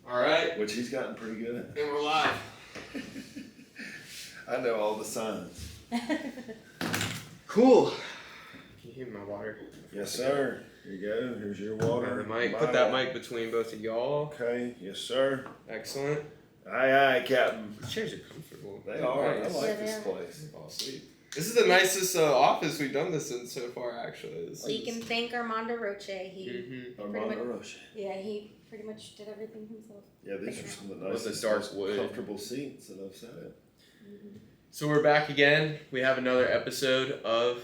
All right. Which he's gotten pretty good at. And we're live. I know all the signs. Cool. Can you hear my water? Yes, sir. Here you go. Here's your water. The mic. Put that mic between both of y'all. Okay. Yes, sir. Excellent. Aye, Captain. These chairs are comfortable. They are. Nice. I like this place. Fall asleep. This is the nicest office we've done this in so far, actually. You can thank Armando Roche. He Armando Roche. Yeah, he pretty much did everything himself. Yeah, these are some of the With nicest, the dark wood, comfortable seats that I've sat in. So we're back again. We have another episode of.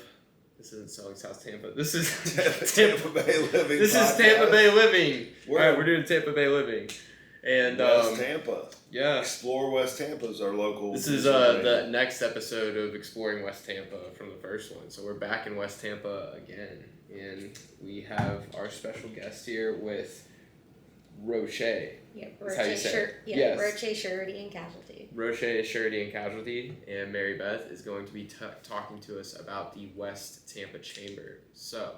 This isn't Selling South Tampa. This is Tampa Bay Living. This podcast. is Tampa Bay Living. We're, All right, we're doing Tampa Bay Living, and West Tampa. Yeah. Explore West Tampa is our local. This is the next episode of Exploring West Tampa from the first one. So we're back in West Tampa again, and we have our special guest here with Roche. Yeah, That's how you say it. Yes. Roche, Surety, and Casualty. Roche, Surety, and Casualty, and Mary Beth is going to be talking to us about the West Tampa Chamber. So,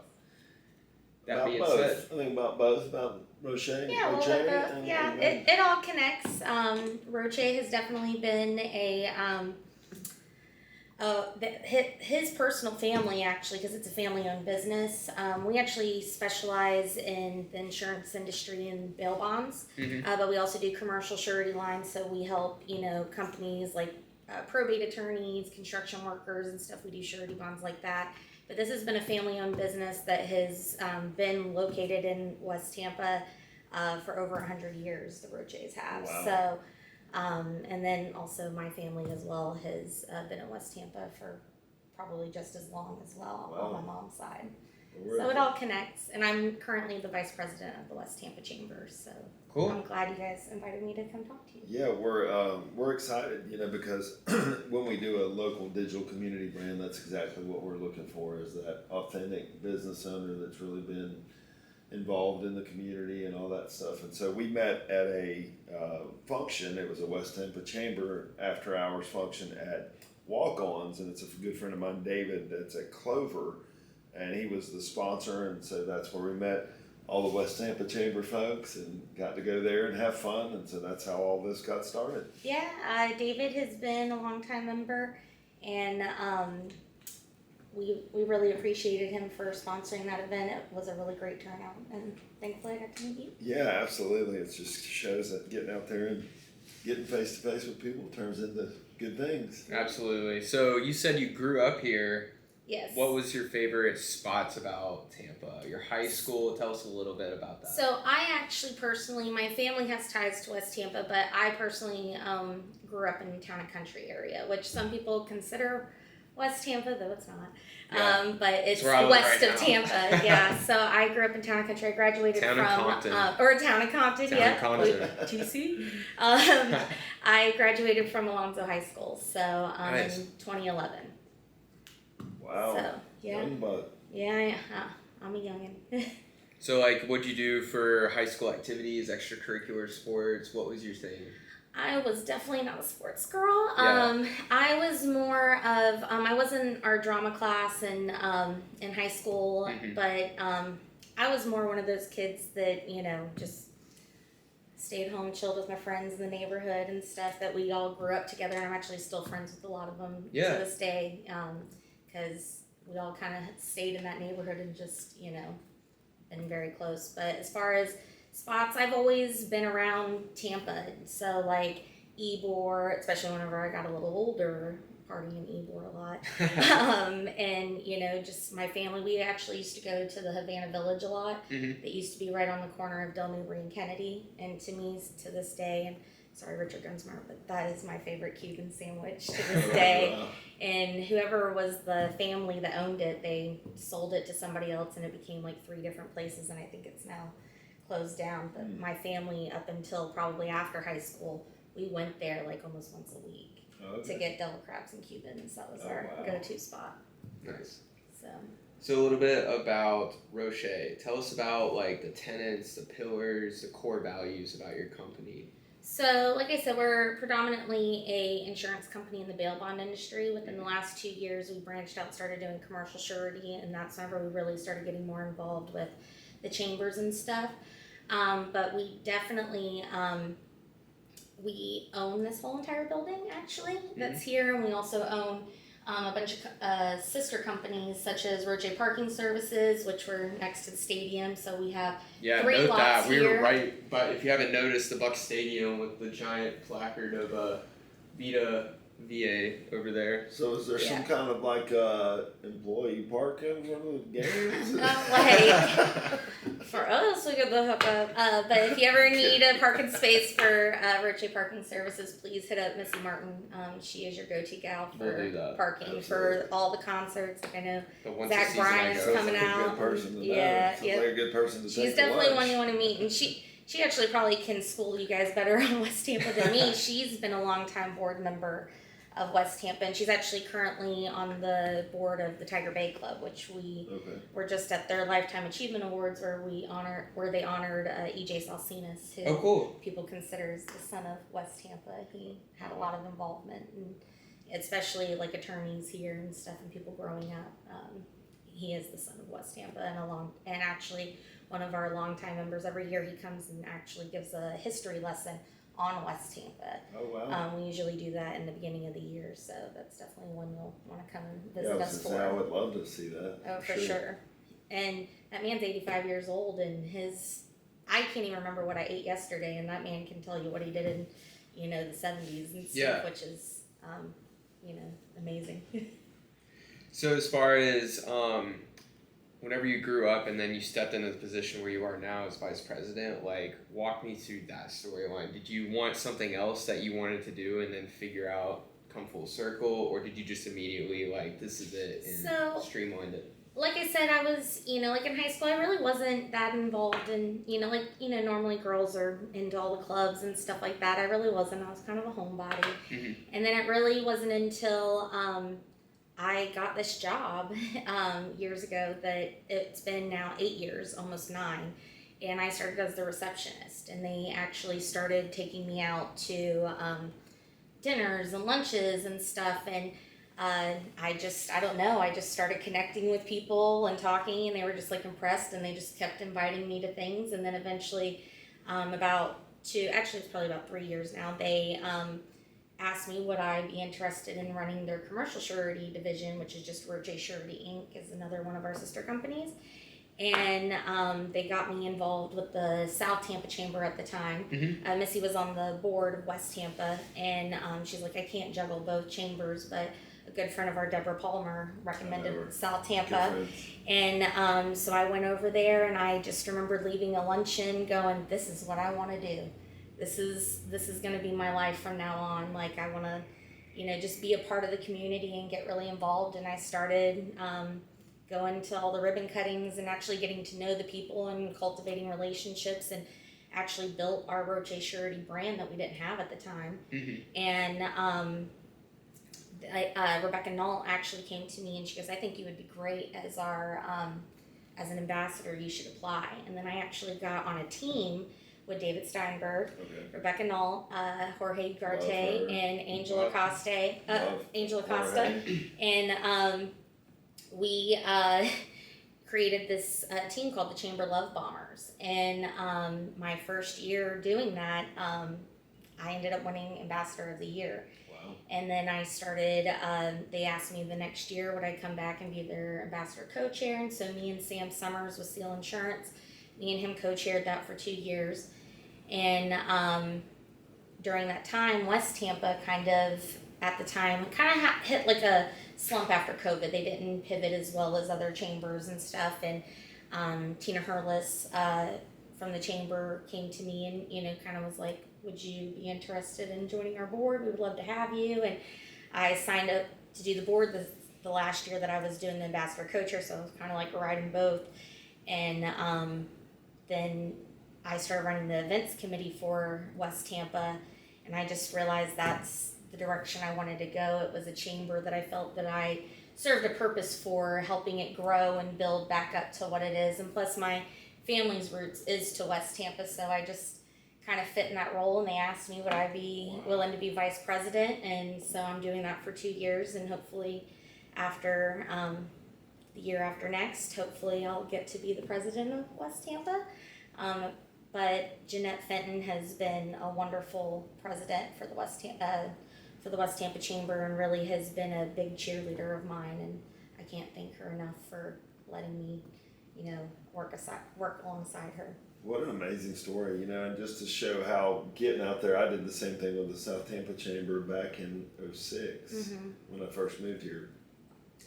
that about being both. said, I think about both, about Roche. Yeah, Roche, well, yeah, it all connects. Roche has definitely been his personal family, actually, because it's a family-owned business. We actually specialize in the insurance industry and bail bonds, but we also do commercial surety lines. So we help, companies like probate attorneys, construction workers, and stuff. We do surety bonds like that. But this has been a family-owned business that has been located in West Tampa for over 100 years. The Roches have. Wow. So. And then also my family as well has been in West Tampa for probably just as long as well on my mom's side. So it all connects, and I'm currently the vice president of the West Tampa Chamber. So cool. I'm glad you guys invited me to come talk to you. Yeah, we're excited, because when we do a local digital community brand, that's exactly what we're looking for, is that authentic business owner that's really been involved in the community and all that stuff. And so we met at a function. It was a West Tampa Chamber after hours function at Walk-Ons, and it's a good friend of mine, David, that's at Clover, and he was the sponsor, and so that's where we met all the West Tampa Chamber folks and got to go there and have fun, and so that's how all this got started. Yeah, David has been a longtime member, and we really appreciated him for sponsoring that event. It was a really great turnout, and thankfully I got to meet you. Yeah, absolutely. It just shows that getting out there and getting face to face with people turns into good things. Absolutely. So you said you grew up here. Yes. What was your favorite spots about Tampa? Your high school? Tell us a little bit about that. So I actually personally, my family has ties to West Tampa, but I personally grew up in Town and Country area, which some people consider West Tampa, though it's not. Yeah. But it's west of Tampa. Yeah. So I grew up in Town and Country. I graduated Town from Town and Compton. Town Yeah. and Compton. TC. I graduated from Alonzo High School. So Nice. in 2011. Wow. So yeah. Young buck. Yeah. I'm a youngin'. So, what'd you do for high school activities, extracurricular sports? What was your thing? I was definitely not a sports girl. Yeah. I was more of I was in our drama class in high school, but I was more one of those kids that just stayed home, chilled with my friends in the neighborhood and stuff. That we all grew up together, and I'm actually still friends with a lot of them to this day, because we all kind of stayed in that neighborhood and just been very close. But as far as spots, I've always been around Tampa, so like Ybor, especially whenever I got a little older, partying in Ybor a lot. And just my family, we actually used to go to the Havana Village a lot. That used to be right on the corner of Del Newbury and Kennedy, and to me, to this day, and sorry Richard Gunsmart, but that is my favorite Cuban sandwich to this day. Wow. And whoever was the family that owned it, they sold it to somebody else, and it became like 3 different places, and I think it's now closed down. But my family, up until probably after high school, we went there like almost once a week to get devil crabs and Cubans. That was our go-to spot. Nice. So a little bit about Roche. Tell us about the tenets, the pillars, the core values about your company. So, like I said, we're predominantly a insurance company in the bail bond industry. Within the last 2 years, we branched out and started doing commercial surety, and that's whenever we really started getting more involved with the chambers and stuff. But we definitely, we own this whole entire building actually that's here, and we also own a bunch of sister companies such as Roche Parking Services, which were next to the stadium. So we have three note lots that we here. were right, but if you haven't noticed, the Buck Stadium with the giant placard of Vita VA over there. So is there some kind of like employee parking for the games? For us, we get the hookup. But if you ever need a parking space for Roche Parking Services, please hit up Missy Martin. She is your go-to gal for parking for all the concerts. Like I know Zach Bryan is coming out. Like a good person to She's definitely one you want to meet, and she actually probably can school you guys better on West Tampa than me. She's been a long-time board member of West Tampa, and she's actually currently on the board of the Tiger Bay Club, which we were just at their Lifetime Achievement Awards, where they honored E.J. Salsinas, who people consider as the son of West Tampa. He had a lot of involvement, and especially like attorneys here and stuff, and people growing up. He is the son of West Tampa, and actually one of our longtime members. Every year he comes and actually gives a history lesson on West Tampa. Oh wow! We usually do that in the beginning of the year, so that's definitely one you'll want to come and visit us for. I would love to see that. Oh, for sure. And that man's 85 years old, and I can't even remember what I ate yesterday, and that man can tell you what he did in, the 70s and stuff, which is, amazing. So as far as whenever you grew up and then you stepped into the position where you are now as vice president, like walk me through that storyline. Did you want something else that you wanted to do and then figure out, come full circle, or did you just immediately like, this is it, and streamlined it? Like I said, I was, like in high school, I really wasn't that involved in, normally girls are into all the clubs and stuff like that. I really wasn't. I was kind of a homebody. Mm-hmm. And then it really wasn't until I got this job years ago that it's been now 8 years, almost 9, and I started as the receptionist, and they actually started taking me out to dinners and lunches and stuff, and I just started connecting with people and talking, and they were just like impressed, and they just kept inviting me to things, and then eventually it's probably about 3 years now, they asked me would I be interested in running their commercial surety division, which is just Roche Surety Inc. is another one of our sister companies. And they got me involved with the South Tampa Chamber at the time. Mm-hmm. Missy was on the board of West Tampa, and she's like, I can't juggle both chambers, but a good friend of our, Deborah Palmer, recommended South Tampa. And so I went over there, and I just remembered leaving a luncheon going, this is what I want to do. This is going to be my life from now on. Like, I want to, just be a part of the community and get really involved. And I started going to all the ribbon cuttings and actually getting to know the people and cultivating relationships, and actually built our Roche Surety brand that we didn't have at the time. Mm-hmm. And Rebecca Knoll actually came to me and she goes, I think you would be great as our as an ambassador. You should apply. And then I actually got on a team with David Steinberg, Rebecca Knoll, Jorge Garte, and Angela Acosta. And we created this team called the Chamber Love Bombers. And my first year doing that, I ended up winning Ambassador of the Year. Wow. And then I started, they asked me the next year would I come back and be their ambassador co-chair. And so me and Sam Summers with Seal Insurance, me and him co-chaired that for 2 years. And during that time, West Tampa kind of hit like a slump after COVID. They didn't pivot as well as other chambers and stuff. And Tina Hurlis from the chamber came to me and, kind of was like, would you be interested in joining our board? We would love to have you. And I signed up to do the board the last year that I was doing the ambassador co-chair, so I was kind of like riding both. And then I started running the events committee for West Tampa, and I just realized that's the direction I wanted to go. It was a chamber that I felt that I served a purpose for, helping it grow and build back up to what it is. And plus my family's roots is to West Tampa, so I just kind of fit in that role, and they asked me would I be willing to be vice president, and so I'm doing that for 2 years, and hopefully after the year after next, hopefully I'll get to be the president of West Tampa. but Jeanette Fenton has been a wonderful president for the West Tampa Chamber, and really has been a big cheerleader of mine. And I can't thank her enough for letting me, work alongside her. What an amazing story, and just to show how getting out there, I did the same thing with the South Tampa Chamber back in '06 when I first moved here.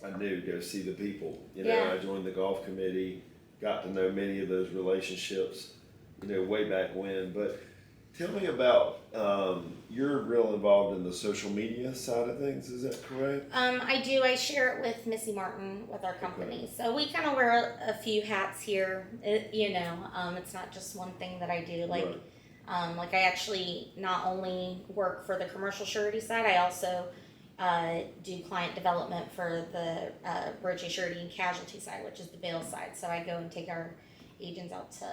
I knew go see the people. I joined the golf committee, got to know many of those relationships, way back when. But tell me about, you're real involved in the social media side of things, is that correct? I do. I share it with Missy Martin with our company. So we kind of wear a few hats here. It's not just one thing that I do. Like I actually not only work for the commercial surety side, I also do client development for the Roche Surety and casualty side, which is the bail side. So I go and take our agents out to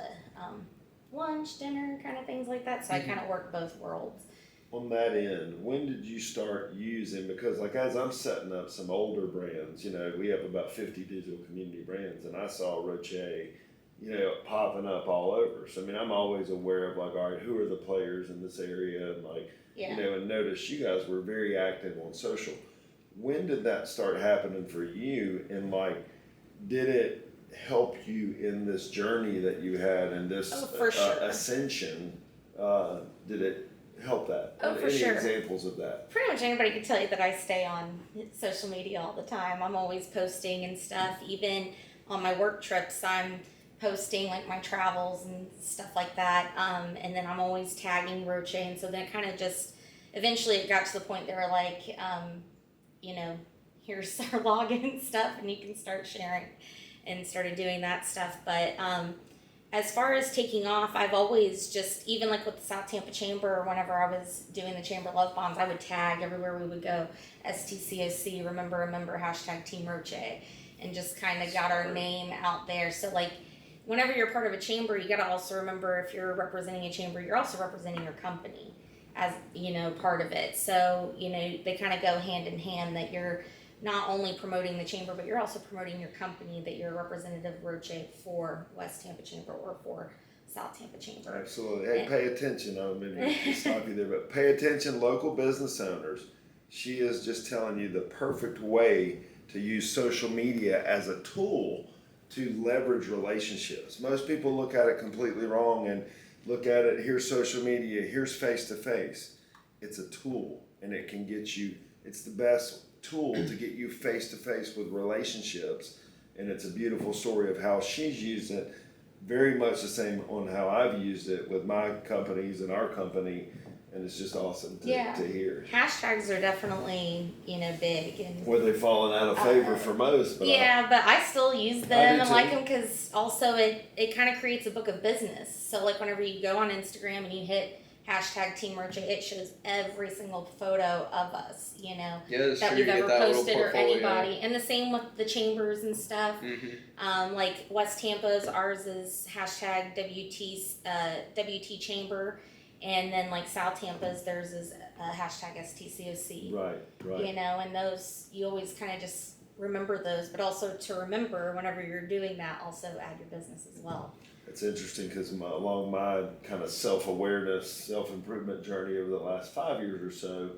lunch, dinner, kind of things like that. So I kind of work both worlds. On that end, when did you start using, because as I'm setting up some older brands, we have about 50 digital community brands, and I saw Roche, popping up all over. So I'm always aware of all right, who are the players in this area, and and notice you guys were very active on social. When did that start happening for you, and did it help you in this journey that you had and this ascension? Did it help that? For Any sure. examples of that? Pretty much anybody could tell you that I stay on social media all the time. I'm always posting and stuff. Even on my work trips, I'm posting my travels and stuff like that. And then I'm always tagging Roche. And so then it kind of just, eventually it got to the point they were like, here's our login stuff and you can start sharing, and started doing that stuff. But as far as taking off, I've always just, even with the South Tampa Chamber, or whenever I was doing the Chamber Love Bombs, I would tag everywhere we would go, STCOC, remember, hashtag Team Roche, and just kind of got our name out there. So whenever you're part of a chamber, you got to also remember, if you're representing a chamber, you're also representing your company as, part of it. So, they kind of go hand in hand, that you're not only promoting the chamber, but you're also promoting your company, that you're a representative of Roche for West Tampa Chamber or for South Tampa Chamber. Absolutely. Hey, pay attention. I don't mean to stop you there, but pay attention, local business owners. She is just telling you the perfect way to use social media as a tool to leverage relationships. Most people look at it completely wrong and look at it, here's social media, here's face-to-face. It's a tool, and it can get you, it's the best tool to get you face-to-face with relationships. And it's a beautiful story of how she's used it, very much the same on how I've used it with my companies and our company. And it's just awesome to hear. Hashtags are definitely, big. And where they've fallen out of favor for most. But but I still use them and like them, because also it kind of creates a book of business. So whenever you go on Instagram and you hit hashtag Team Roche, it shows every single photo of us, that we've ever posted, or anybody. And the same with the chambers and stuff. West Tampa's, ours is hashtag WT Chamber. And then South Tampa's, theirs is hashtag STCOC. Right. And those, you always kind of just remember those, but also to remember whenever you're doing that, also add your business as well. It's interesting because along my kind of self-awareness, self-improvement journey over the last 5 years or so,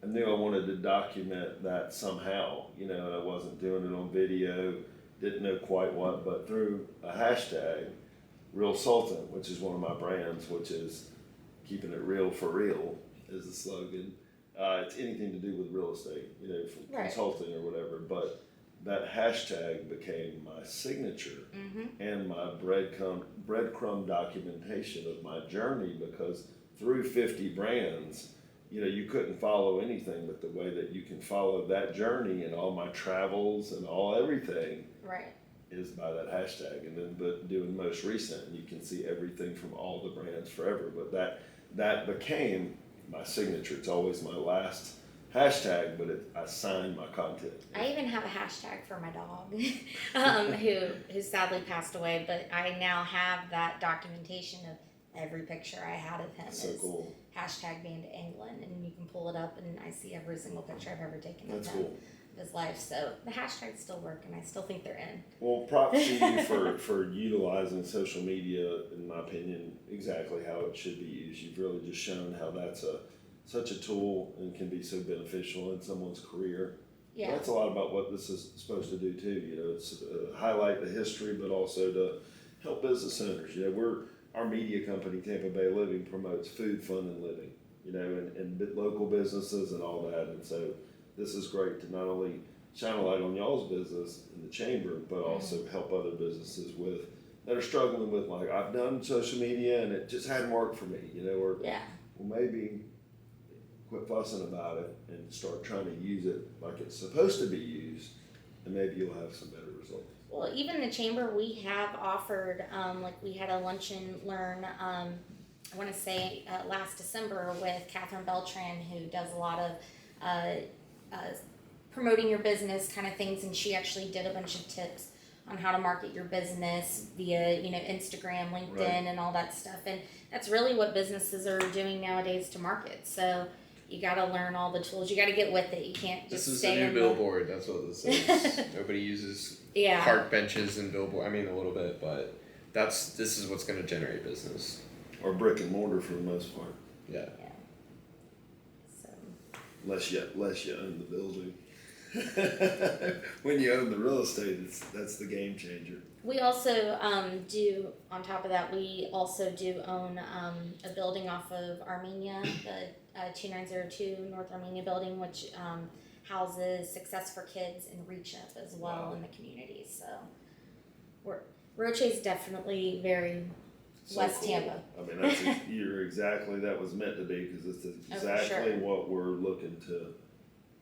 I knew I wanted to document that somehow, and I wasn't doing it on video, didn't know quite what, but through a hashtag, Real Sultan, which is one of my brands, which is keeping it real for real is the slogan. It's anything to do with real estate, from consulting or whatever, but that hashtag became my signature and my breadcrumb documentation of my journey, because through 50 brands, you couldn't follow anything but the way that you can follow that journey, and all my travels and everything is by that hashtag. And then doing most recent, you can see everything from all the brands forever, but that became my signature. It's always my last hashtag, but I sign my content. I even have a hashtag for my dog, who sadly passed away, but I now have that documentation of every picture I had of him. So cool. Hashtag Been to England, and you can pull it up, and I see every single picture I've ever taken of him. That's cool. his life. So the hashtags still work, and I still think they're in. Well, props to you for utilizing social media, in my opinion, exactly how it should be used. You've really just shown how that's such a tool and can be so beneficial in someone's career. Yeah. That's a lot about what this is supposed to do too. It's highlight the history, but also to help business owners. Our media company, Tampa Bay Living, promotes food, fun, and living. And local businesses and all that. And so this is great to not only shine a light on y'all's business in the chamber, but also help other businesses that are struggling with, like, I've done social media and it just hadn't worked for me. Or well, maybe quit fussing about it and start trying to use it like it's supposed to be used, and maybe you'll have some better results. Well, even the chamber, we have offered, like we had a lunch and learn, I want to say last December with Catherine Beltran, who does a lot of promoting your business kind of things, and she actually did a bunch of tips on how to market your business via, Instagram, LinkedIn, and all that stuff. And that's really what businesses are doing nowadays to market. So you got to learn all the tools. You got to get with it. You can't just stay This is the new billboard. That's what this is. Nobody uses park benches and billboard. I mean, a little bit, but this is what's going to generate business. Or brick and mortar for the most part. Yeah. So. Less you own the building. When you own the real estate, that's the game changer. We also do, on top of that, we also do own a building off of Armenia, the 2902 North Armenia building, which houses Success for Kids and Reach Up as well in the community. So Roche is definitely very West cool. Tampa. I mean, that was meant to be, because it's exactly what we're looking to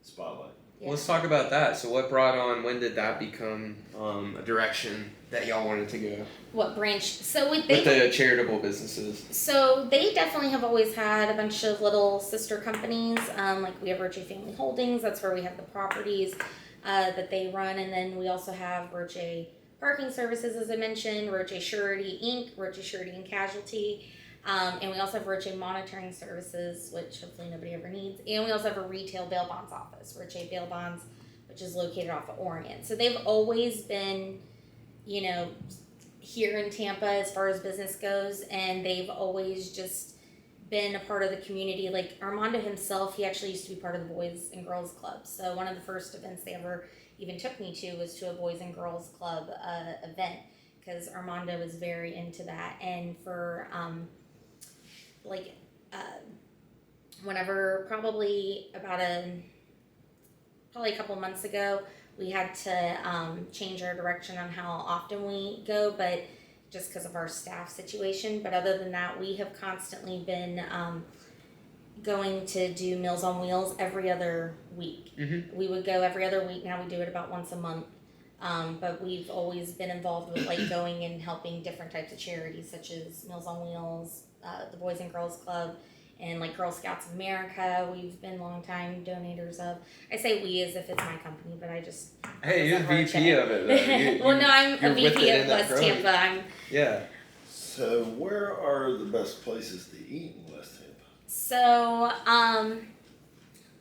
spotlight. Yeah. Let's talk about that. So when did that become a direction that y'all wanted to go? What branch? So with the charitable businesses. So they definitely have always had a bunch of little sister companies. Like we have Roche Family Holdings. That's where we have the properties that they run. And then we also have Roche Parking Services, as I mentioned, Roche Surety Inc., Roche Surety and Casualty. And we also have Roche Monitoring Services, which hopefully nobody ever needs. And we also have a retail bail bonds office, Roche Bail Bonds, which is located off of Orient. So they've always been, here in Tampa as far as business goes, and they've always just been a part of the community. Like Armando himself, he actually used to be part of the Boys and Girls Club. So one of the first events they ever even took me to was to a Boys and Girls Club event, because Armando was very into that. And for whenever probably a couple months ago, we had to change our direction on how often we go, but just because of our staff situation. But other than that, we have constantly been going to do Meals on Wheels every other week. Mm-hmm. We would go every other week. Now we do it about once a month. But we've always been involved with going and helping different types of charities, such as Meals on Wheels, the Boys and Girls Club, and Girl Scouts of America. We've been longtime donators of. I say we as if it's my company, but I just. Hey, you're the VP of it, though. Well, no, I'm a VP of West Tampa. So, where are the best places to eat in West Tampa? So, I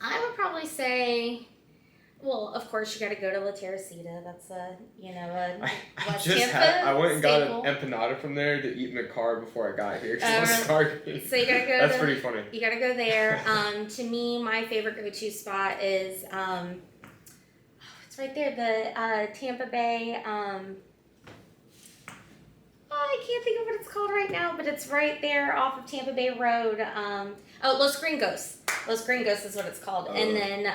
would probably say. Well, of course, you got to go to La Teresita. That's a West Tampa I went and staple. got an empanada from there to eat in the car before I got here because I was starving. So you gotta go. That's pretty funny. You gotta go there. To me, my favorite go-to spot is it's right there, the Tampa Bay. I can't think of what it's called right now, but it's right there off of Tampa Bay Road. Los Gringos. Los Gringos is what it's called, and then.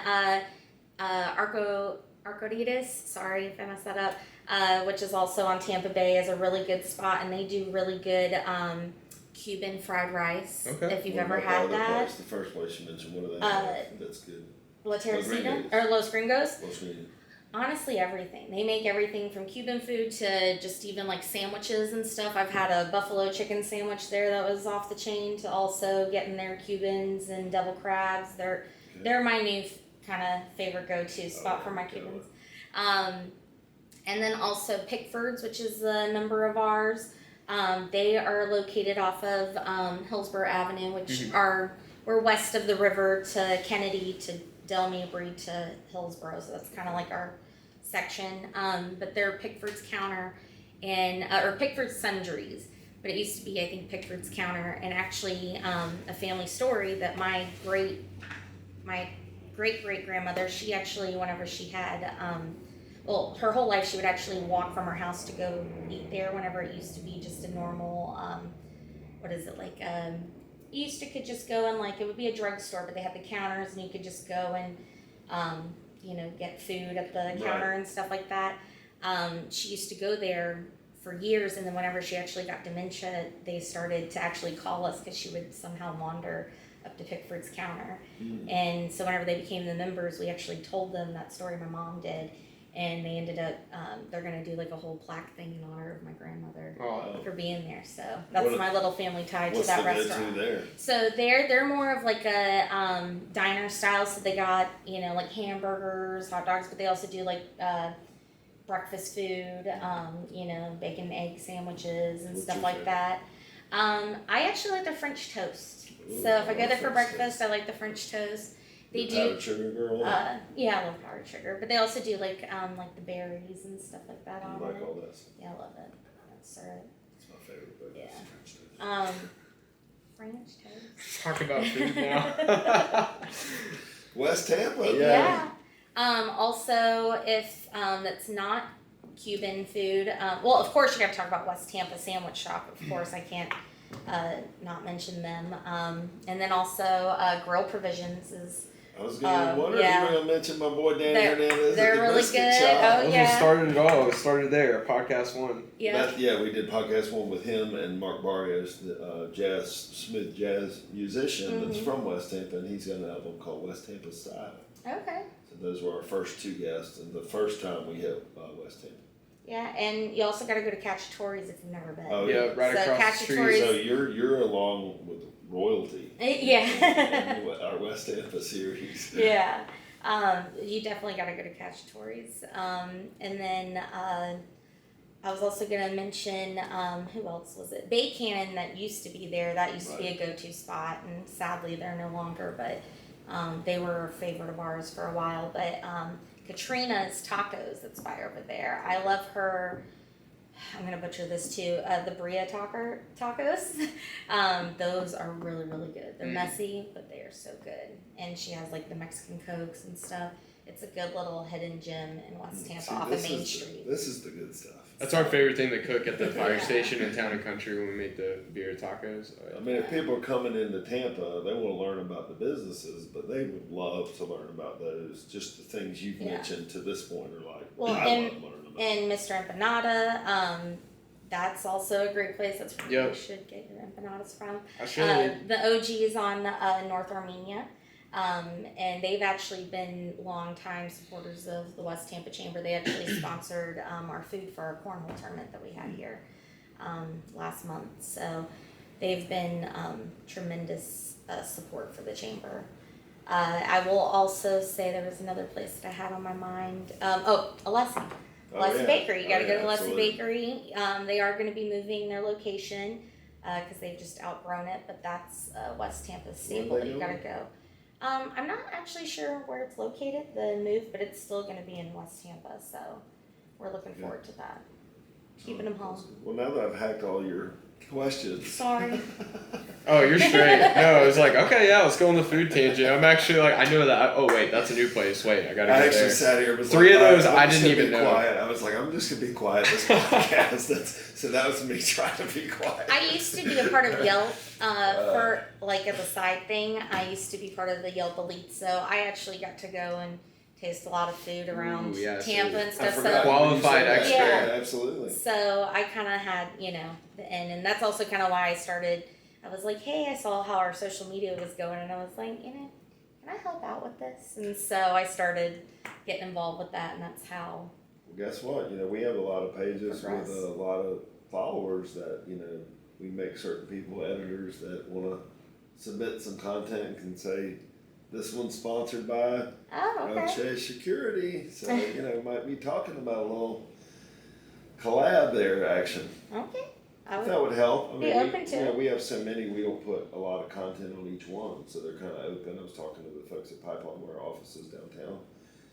Arcoditas, sorry if I messed that up, which is also on Tampa Bay, is a really good spot, and they do really good Cuban fried rice. Okay. If you've ever had that. The first place you mentioned, what are they? That's good. La Teresita or Los Gringos. Los Gringos. Honestly, everything. They make everything from Cuban food to just even sandwiches and stuff. I've had a buffalo chicken sandwich there that was off the chain, to also getting their Cubans and devil crabs. They're my new kind of favorite go-to spot for my Cubans. And then also Pickford's, which is a member of ours. They are located off of Hillsborough Avenue, which we're west of the river to Kennedy to Del Mabry to Hillsborough, so that's kind of like our section. But they're Pickford's Counter and or Pickford's Sundries, but it used to be, I think, Pickford's Counter. And actually, a family story that my great grandmother, she actually, whenever she had, well, her whole life she would actually walk from her house to go eat there. Whenever it used to be just a normal, what is it like? You used to could just go and like it would be a drugstore, but they had the counters and you could just go and get food at the counter and stuff like that. She used to go there for years, and then whenever she actually got dementia, they started to actually call us because she would somehow wander up to Pickford's Counter. And so whenever they became the members, we actually told them that story my mom did, and they ended up they're going to do like a whole plaque thing in honor of my grandmother for being there. So that's my little family tie to that restaurant. There? So they're more of like a diner style, so they got like hamburgers, hot dogs, but they also do like breakfast food, bacon, egg sandwiches and stuff like that. I actually like the French toast. Ooh, so if I go there for breakfast, I like the French toast. They do powdered sugar girl. Yeah, I love powdered sugar, but they also do like the berries and stuff like that on You like it. all that stuff? Yeah, I love it. That's right. It's my favorite breakfast. Yeah. French toast. Talk about food now. West Tampa. Yeah. Also, if that's not Cuban food, well, of course you got to talk about West Tampa Sandwich Shop. Of course, I can't not mention them. And then also Grill Provisions is. I was going to wonder if you were going to mention my boy Danny Hernandez. They're at the really brisket good. shop. Oh, yeah. What started it all? It started there. Podcast 1. Yeah. We did podcast 1 with him and Mark Barrios, the smooth jazz musician that's from West Tampa, and he's got an album called West Tampa Style. Okay. So those were our first 2 guests, and the first time we hit West Tampa. Yeah, and you also got to go to Cacciatore's if you've never been. Oh, Yeah, right So across the street. Cacciatore's- So you're along with royalty. Yeah. in our West Tampa series. Yeah. You definitely got to go to Cacciatore's. And then I was also going to mention, who else was it? Bay Cannon that used to be there. That used to be a go-to spot, and sadly they're no longer, but they were a favorite of ours for a while. But Katrina's Tacos, that's by over there. I love her. I'm going to butcher this too. The Bria tacos. Those are really, really good. They're messy, but they are so good. And she has like the Mexican Cokes and stuff. It's a good little hidden gem in West Tampa off of Main Street. This is the good stuff. That's our favorite thing to cook at the fire station in Town and Country when we make the beer tacos. I mean, if people are coming into Tampa, they want to learn about the businesses, but they would love to learn about those. Just the things you've mentioned to this point are like, Well, I love learning about. And Mr. Empanada, that's also a great place. That's where Yep. you should get your empanadas from. I should. The OG is on North Armenia, and they've actually been longtime supporters of the West Tampa Chamber. They actually sponsored our food for our cornhole tournament that we had here last month. So they've been tremendous support for the chamber. I will also say there was another place that I had on my mind. Alessi. Alessi Bakery. You got to go to Alessi Bakery. They are going to be moving their location because they've just outgrown it, but that's West Tampa's staple that you got to go. I'm not actually sure where it's located, the move, but it's still going to be in West Tampa, so we're looking forward to that. Keeping them home. Well, now that I've hacked all your questions. Sorry. Oh, you're straight. No, it was like, okay, yeah, let's go on the food tangent. I'm actually like, I know that. Oh, wait, that's a new place. Wait, I gotta go I actually there. sat here and was 3 like, of those I'm I just didn't gonna even be know. quiet. I was like, I'm just gonna be quiet this podcast. So that was me trying to be quiet. I used to be a part of Yelp for like as a side thing. I used to be part of the Yelp Elite, so I actually got to go and taste a lot of food around Ooh, yeah, Tampa and I stuff. forgot So, when you Qualified said that. expert. Yeah, absolutely. so I kind of had, the end, and that's also kind of why I started. I was like, hey, I saw how our social media was going, and I was like, can I help out with this? And so I started getting involved with that, and that's how. Well, guess what? We have a lot of pages with a lot of followers that, we make certain people editors that want to submit some content and can say, this one's sponsored by Roche Surety. So, might be talking about a little collab there action. Okay. I If that would help. I be mean, open we, to you know, it. we have so many, we don't put a lot of content on each one, so they're kind of open. I was talking to the folks at Pipeline Ware offices downtown.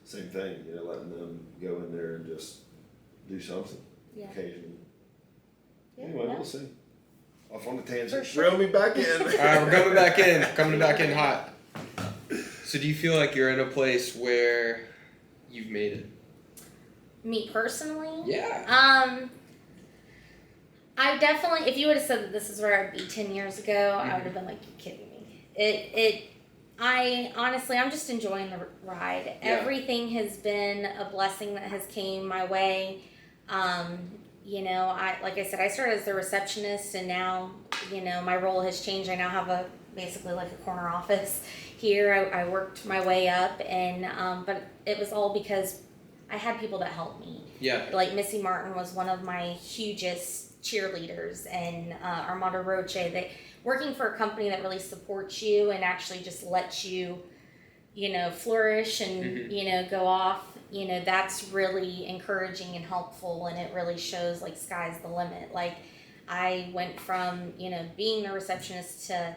Same thing, you know, letting them go in there and just do something Yeah. occasionally. Yeah, Anyway, no. we'll see. Off on the tangent. For sure. Reel me back in. All right, we're coming back in. Coming back in hot. So do you feel like you're in a place where you've made it? Me personally? Yeah. I definitely, if you would have said that this is where I'd be 10 years ago, I would have been like, you're kidding me. I'm just enjoying the ride. Yeah. Everything has been a blessing that has came my way. Like I said, I started as the receptionist, and now, my role has changed. I now have basically like a corner office here. I worked my way up, and but it was all because I had people that helped me. Yeah. Like Missy Martin was one of my hugest cheerleaders, and Armando Roche. Working for a company that really supports you and actually just lets you, flourish and go off. That's really encouraging and helpful, and it really shows like sky's the limit. Like I went from being the receptionist to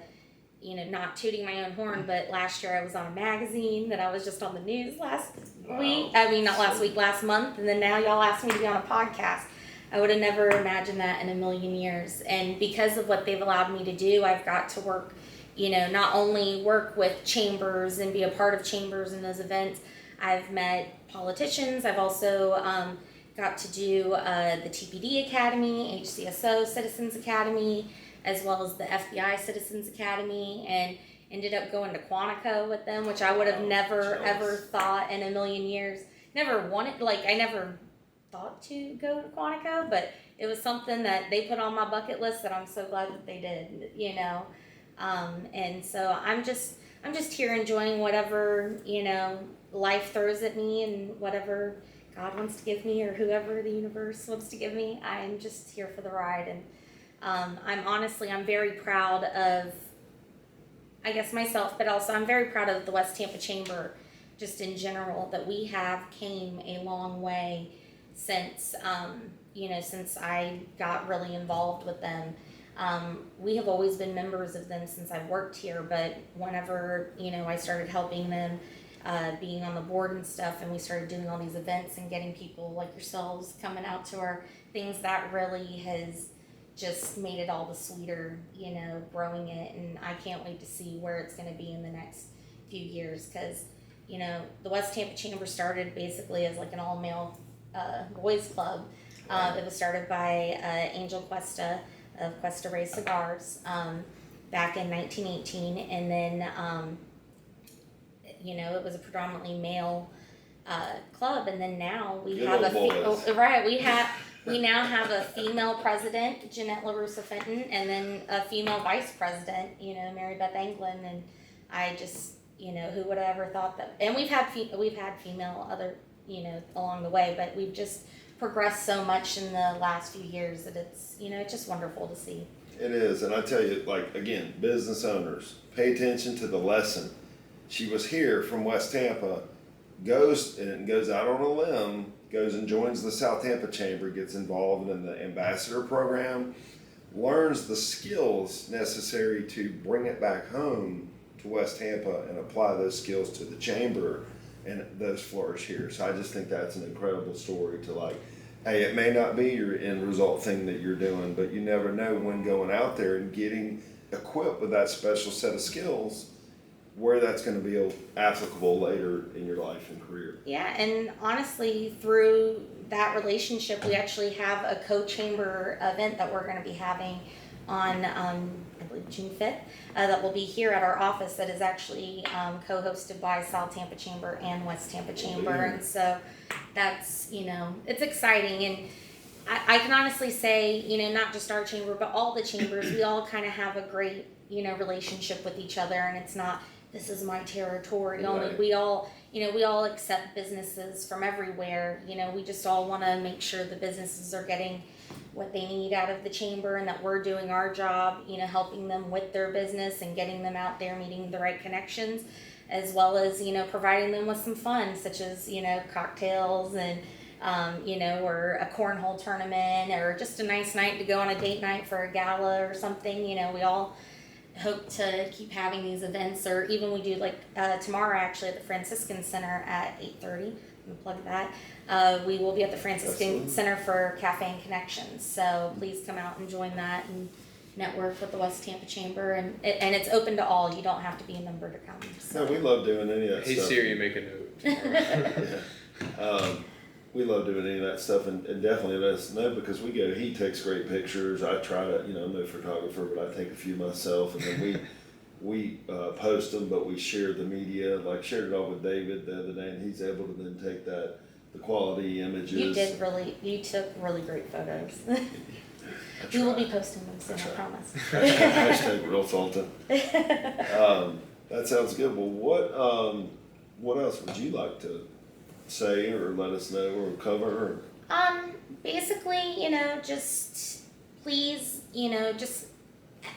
not tooting my own horn, but last year I was on a magazine, that I was just on the news last week. I mean, not last week, last month, and then now y'all asked me to be on a podcast. I would have never imagined that in a million years. And because of what they've allowed me to do, I've got to work, not only work with chambers and be a part of chambers and those events. I've met politicians. I've also got to do the TPD Academy, HCSO Citizens Academy, as well as the FBI Citizens Academy, and ended up going to Quantico with them, which I would have never, ever thought in a million years. Never wanted, I never thought to go to Quantico, but it was something that they put on my bucket list that I'm so glad that they did, and so I'm just here enjoying whatever, life throws at me, and whatever God wants to give me, or whoever the universe wants to give me. I'm just here for the ride. And I'm very proud of, I guess, myself, but also I'm very proud of the West Tampa Chamber, just in general, that we have came a long way since, since I got really involved with them. We have always been members of them since I've worked here, but whenever, I started helping them, being on the board and stuff, and we started doing all these events and getting people like yourselves coming out to our things, that really has just made it all the sweeter, growing it. And I can't wait to see where it's going to be in the next few years, because, the West Tampa Chamber started basically as like an all-male boys club. It was started by Angel Cuesta of Cuesta Ray Cigars back in 1918, and then it was a predominantly male club, and then now we have we now have a female president, Jeanette LaRussa Fenton, and then a female vice president, Mary Beth Anglin, and I just, who would have ever thought that? And we've had female other, along the way, but we've just progressed so much in the last few years that it's, it's just wonderful to see. It is, and I tell you, again, business owners, pay attention to the lesson. She was here from West Tampa, goes out on a limb, goes and joins the South Tampa Chamber, gets involved in the ambassador program, learns the skills necessary to bring it back home to West Tampa and apply those skills to the chamber, and those flourish here. So I just think that's an incredible story to hey, it may not be your end result thing that you're doing, but you never know when going out there and getting equipped with that special set of skills, where that's going to be applicable later in your life and career. Yeah, and honestly, through that relationship, we actually have a co-chamber event that we're going to be having on, I believe, June 5th, that will be here at our office, that is actually co-hosted by South Tampa Chamber and West Tampa Chamber. And so that's, it's exciting. And I can honestly say, not just our chamber, but all the chambers, we all kind of have a great, relationship with each other, and it's not, this is my territory only. Right. We all accept businesses from everywhere. We just all want to make sure the businesses are getting what they need out of the chamber, and that we're doing our job, helping them with their business and getting them out there, meeting the right connections, as well as, providing them with some fun, such as, cocktails and or a cornhole tournament, or just a nice night to go on a date night for a gala or something. We all hope to keep having these events, or even we do like tomorrow actually at the Franciscan Center at 8:30. I'm gonna plug that. We will be at the Franciscan Center for Cafe and Connections, so please come out and join that and network with the West Tampa Chamber, and it's open to all. You don't have to be a member to come. So. No, we love doing any of that Hey stuff. Siri, make a note. Yeah. We love doing any of that stuff, and definitely let us know, because we go. He takes great pictures. I try to, I'm no photographer, but I take a few myself, and then we post them, but we share the media. Like shared it all with David the other day, and he's able to then take the quality images. You took really great photos. We will be posting them soon, I promise. Hashtag real Sultan. That sounds good. Well, what else would you like to say or let us know or cover? Basically, just please, just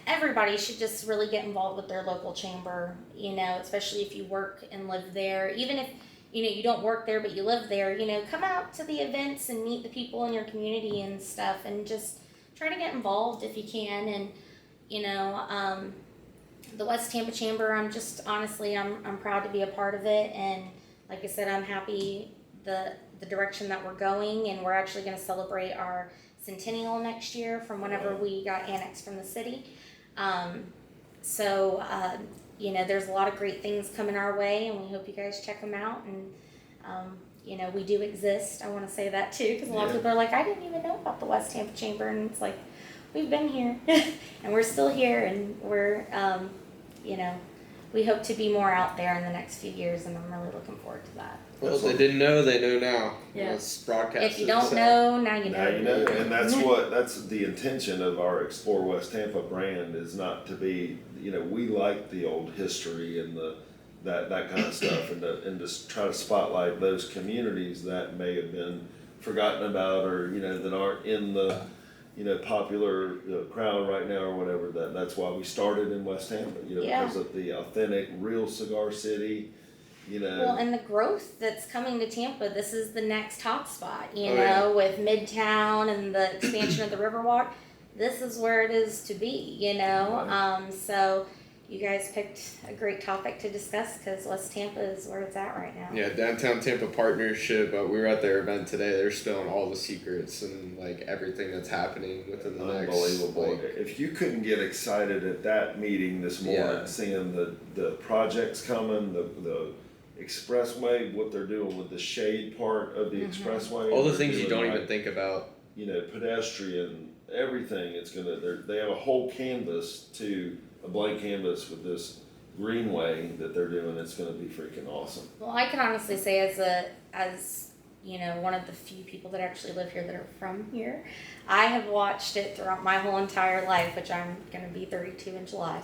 everybody should just really get involved with their local chamber, especially if you work and live there. Even if, you don't work there, but you live there, come out to the events and meet the people in your community and stuff, and just try to get involved if you can. And, the West Tampa Chamber, I'm proud to be a part of it. And like I said, I'm happy the direction that we're going, and we're actually going to celebrate our centennial next year from whenever we got annexed from the city. There's a lot of great things coming our way, and we hope you guys check them out. And, we do exist. I want to say that too, because a lot of people are like, I didn't even know about the West Tampa Chamber, and it's like, we've been here, and we're still here, and we're, we hope to be more out there in the next few years, and I'm really looking forward to that. Well, if they didn't know, they know now. Yeah. It's broadcast. If you don't know, now you know. Now you know, and that's the intention of our Explore West Tampa brand, is not to be, we like the old history and that kind of stuff, and just try to spotlight those communities that may have been forgotten about, or that aren't in the popular crowd right now or whatever. That's why we started in West Tampa, because of the authentic, real cigar city. Well, and the growth that's coming to Tampa, this is the next hotspot, with Midtown and the expansion of the Riverwalk. This is where it is to be, Right. So you guys picked a great topic to discuss, because West Tampa is where it's at right now. Yeah, Downtown Tampa Partnership. We were at their event today. They're spilling all the secrets and everything that's happening within the next. Unbelievable. If you couldn't get excited at that meeting this morning, seeing the projects coming, the expressway, what they're doing with the shade part of the expressway, all the things you don't even think about. Pedestrian, everything. They have a whole canvas, a blank canvas with this greenway that they're doing. It's going to be freaking awesome. Well, I can honestly say, as one of the few people that actually live here that are from here, I have watched it throughout my whole entire life, which I'm going to be 32 in July.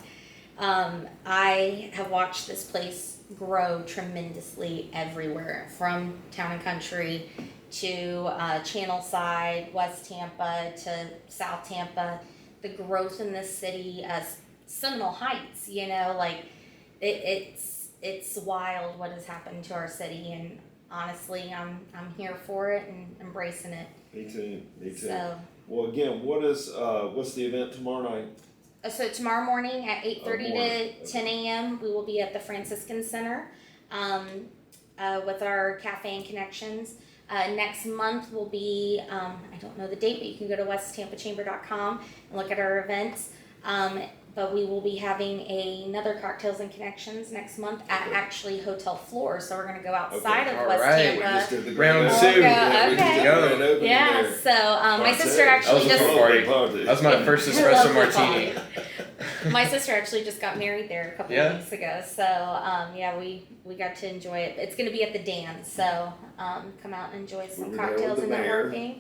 I have watched this place grow tremendously everywhere, from town and country to Channel Side, West Tampa to South Tampa. The growth in this city, Seminole Heights, it's wild what has happened to our city, and honestly, I'm here for it and embracing it. Me too. So, well, again, what's the event tomorrow night? So tomorrow morning at 8:30 to 10 a.m. we will be at the Franciscan Center with our Cafe and Connections. Next month will be, I don't know the date, but you can go to westtampachamber.com and look at our events. But we will be having another Cocktails and Connections next month at actually Hotel Floor. So we're going to go outside of West Alright. Tampa. Round We'll two. go- Yeah, we okay. need to go. Yeah, so my sister actually That was a just... party. That was my first I espresso love the martini. My sister actually just got married there a couple of weeks ago, so we got to enjoy it. It's going to be at the Dan, so come out and enjoy some We were there cocktails with and the mayor. networking.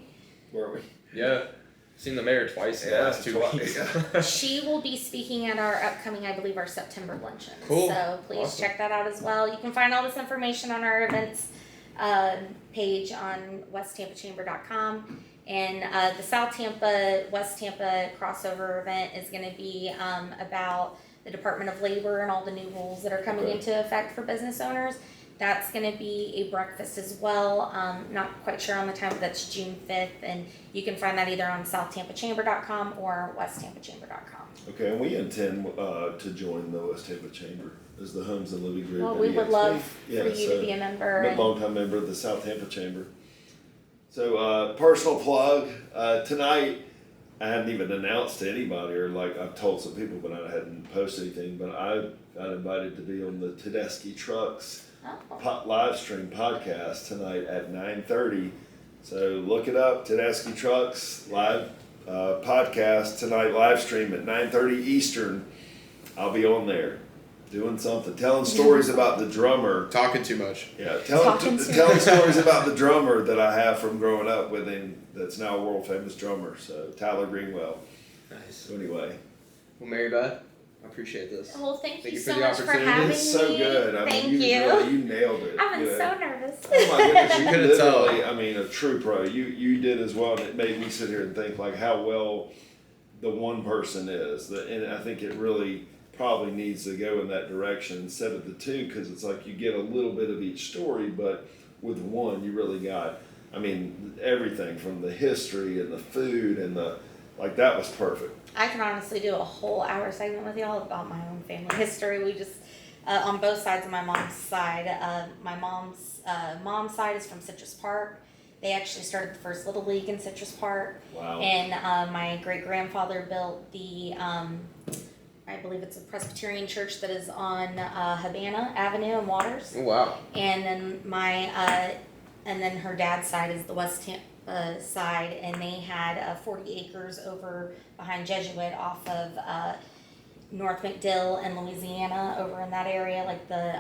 Where are we? Yeah. Seen the mayor twice in the last 2 weeks. She will be speaking at our upcoming, I believe, our September luncheon. Cool. So please Awesome. check that out as well. You can find all this information on our events page on westtampachamber.com. And the South Tampa, West Tampa crossover event is going to be about the Department of Labor and all the new rules that are coming into effect for business owners. That's going to be a breakfast as well. Not quite sure on the time, but that's June 5th. And you can find that either on southtampachamber.com or westtampachamber.com. Okay, and we intend to join the West Tampa Chamber as the Homes and Living Group. Well, we would love for you to be a member. I'm a longtime member of the South Tampa Chamber. So, personal plug, tonight, I hadn't even announced to anybody, or like I've told some people, but I hadn't posted anything, but I got invited to be on the Tedeschi Trucks live stream podcast tonight at 9:30. So look it up, Tedeschi Trucks live podcast tonight, live stream at 9:30 Eastern. I'll be on there doing something, telling stories about the drummer. Talking too much. Yeah, telling stories about the drummer that I have from growing up with him. That's now a world famous drummer. So Tyler Greenwell. Nice. So anyway. Well, Mary Beth, I appreciate this. Well, thank you for so the much for opportunity. having me. It's so good. I Thank mean, you. you nailed it. I've been You so nervous. Oh my goodness, you couldn't tell. literally, I mean, a true pro. You did as well, and it made me sit here and think like how well the one person is. And I think it really probably needs to go in that direction instead of the two, because it's like you get a little bit of each story, but with one you really got, I mean, everything from the history and the food and like that was perfect. I can honestly do a whole hour segment with y'all about my own family history. We just, on both sides of my mom's side, my mom's side is from Citrus Park. They actually started the first Little League in Citrus Park. Wow. And my great-grandfather built the, I believe it's a Presbyterian church that is on Havana Avenue in Waters. Oh, wow. And then and then her dad's side is the West Tampa side, and they had 40 acres over behind Jesuit off of North McDill and Louisiana, over in that area, like the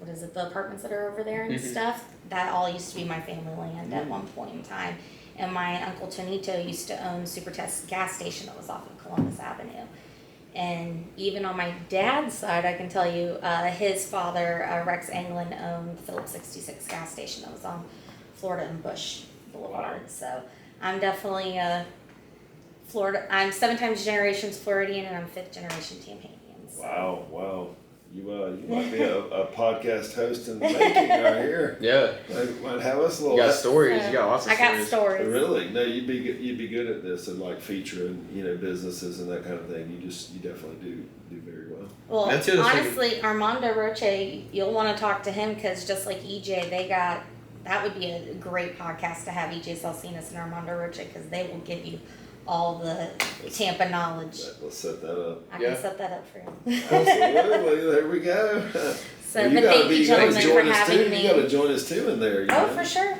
the apartments that are over there and stuff. That all used to be my family land at one point in time. And my uncle Tonito used to own Supertest gas station that was off of Columbus Avenue. And even on my dad's side, I can tell you, his father, Rex Anglin, owned Phillips 66 gas station that was on Florida and Bush Boulevard. So I'm definitely Florida. I'm 7 times generations Floridian, and I'm 5th generation Tampanian. So. Wow. You might be a podcast host in the making right here. Yeah. Might have us a little. You got stories. You got lots of stories. I got stories. Really? No, you'd be good at this and like featuring, businesses and that kind of thing. You definitely do very well. Well, That's the other thing. honestly, Armando Roche, you'll want to talk to him, because just like EJ, that would be a great podcast to have EJ Salsinas and Armando Roche, because they will give you all the Tampa knowledge. Let's set that up. I can set that up for you. Absolutely. There we go. So, but thank you, gentlemen, for having me. You got to join us too in there. For sure.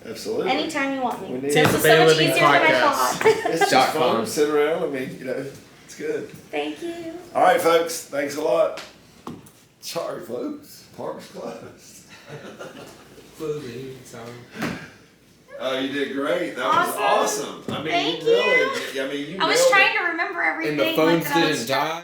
Absolutely. Anytime you want me. This This is is so much Living easier than I Podcast. thought. It's just fun. Sit around. I mean, it's good. Thank you. All right, folks. Thanks a lot. Sorry, folks. Park's closed. Closing time. Oh, you did great. That was awesome. I mean, Thank you really. I mean, you I was nailed it. trying to remember everything. And the phones like that I was didn't die.